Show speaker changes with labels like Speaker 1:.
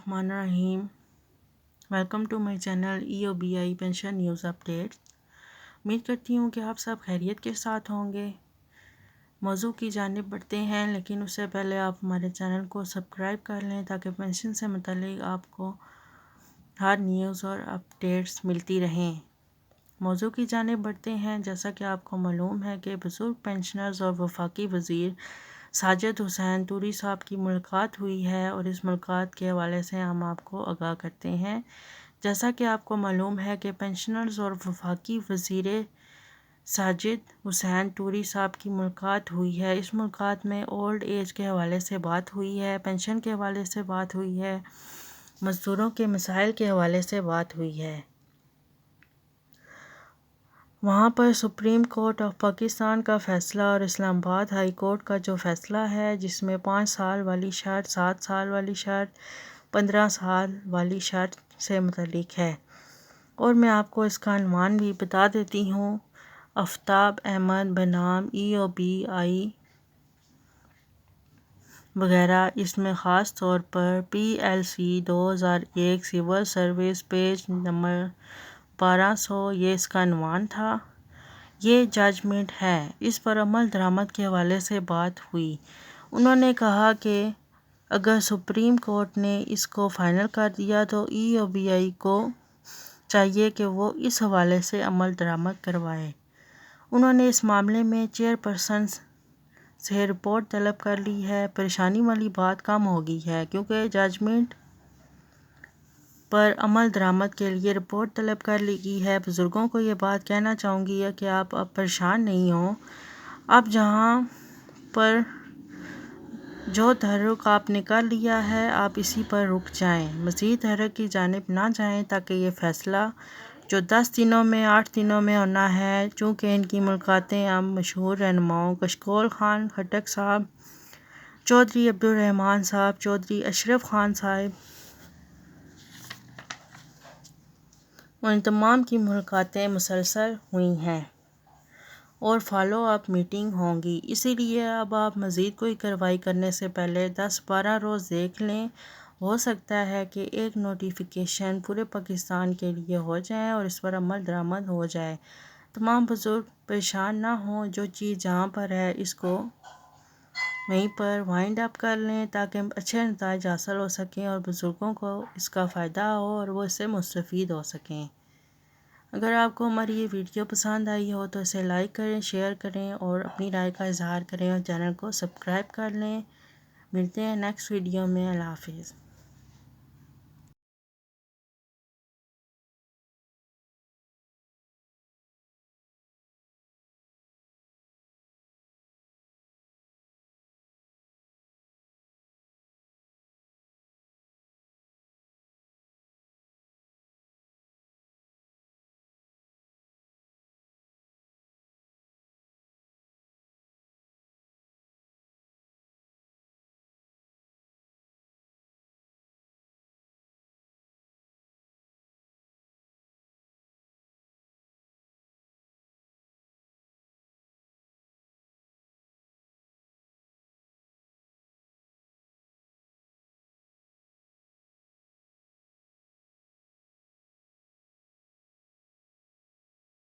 Speaker 1: बिस्मिल्लाहिर्रहमानिर्रहीम। Welcome to my channel EOBI pension news updates. उम्मीद करती हूँ कि आप सब खैरियत के साथ होंगे। मौजू की जानिब बढ़ते हैं, लेकिन उससे पहले आप हमारे चैनल को सब्सक्राइब कर लें ताकि पेंशन से मुतालिक आपको हर न्यूज़ और अपडेट्स मिलती रहें। मौजू की जानिब बढ़ते हैं। जैसा कि आपको मालूम है कि बुजुर्ग पेंशनर्स और वफाकी वज़ीर साजिद हुसैन तूरी साहब की मुलाकात हुई है और इस मुलाकात के हवाले से हम आपको आगाह करते हैं। जैसा कि आपको मालूम है कि पेंशनर्स और वफाकी वज़ीर साजिद हुसैन तूरी साहब की मुलाकात हुई है। इस मुलाकात में ओल्ड एज के हवाले से बात हुई है, पेंशन के हवाले से बात हुई है, मज़दूरों के मसाइल के हवाले से बात हुई है। वहाँ पर सुप्रीम कोर्ट ऑफ पाकिस्तान का फ़ैसला और इस्लामाबाद हाई कोर्ट का जो फ़ैसला है, जिसमें 5 साल वाली शर्त, 7 साल वाली शर्त, 15 साल वाली शर्त से मुतल्लिक है। और मैं आपको इसका अनुमान भी बता देती हूँ। आफ्ताब अहमद बनाम EOBI वगैरह, इसमें ख़ास तौर पर PLC 2001 civil service page number 1200 ये इसका अनुमान था। ये जजमेंट है। इस पर अमल दरामद के हवाले से बात हुई। उन्होंने कहा कि अगर सुप्रीम कोर्ट ने इसको फ़ाइनल कर दिया तो EOBI को चाहिए कि वो इस हवाले से अमल दरामद करवाए। उन्होंने इस मामले में चेयरपर्सन से रिपोर्ट तलब कर ली है। परेशानी वाली बात कम हो गई है, क्योंकि जजमेंट पर अमल दरामद के लिए रिपोर्ट तलब कर ली गई है। बुज़ुर्गों को ये बात कहना चाहूँगी है कि आप अब परेशान नहीं हो। अब जहाँ पर जो तहर्रुक आपने कर लिया है, आप इसी पर रुक जाएं, मज़ीद तहर्रुक की जानिब ना जाएं, ताकि ये फ़ैसला जो 10 दिनों में 8 दिनों में होना है, चूँकि इनकी मुलाकातें अब मशहूर रहनुमाओं कशकोल खान खट्टक साहब, चौधरी अब्दुल रहमान साहब, चौधरी अशरफ खान साहब, उन तमाम की मुलाकातें मुसलसल हुई हैं और फॉलो अप मीटिंग होंगी। इसीलिए अब आप मज़ीद कोई कार्रवाई करने से पहले 10-12 रोज़ देख लें। हो सकता है कि एक नोटिफिकेशन पूरे पाकिस्तान के लिए हो जाए और इस पर अमल दरामद हो जाए। तमाम बुज़ुर्ग परेशान ना हों। जो चीज़ जहाँ पर है, इसको वहीं पर वाइंड अप कर लें ताकि अच्छे नताइज हासिल हो सकें और बुज़ुर्गों को इसका फ़ायदा हो और वो इससे मुस्तफ़ीद हो सकें। अगर आपको हमारी ये वीडियो पसंद आई हो तो इसे लाइक करें, शेयर करें और अपनी राय का इज़हार करें और चैनल को सब्सक्राइब कर लें। मिलते हैं नेक्स्ट वीडियो में। अल्लाह हाफ़िज़।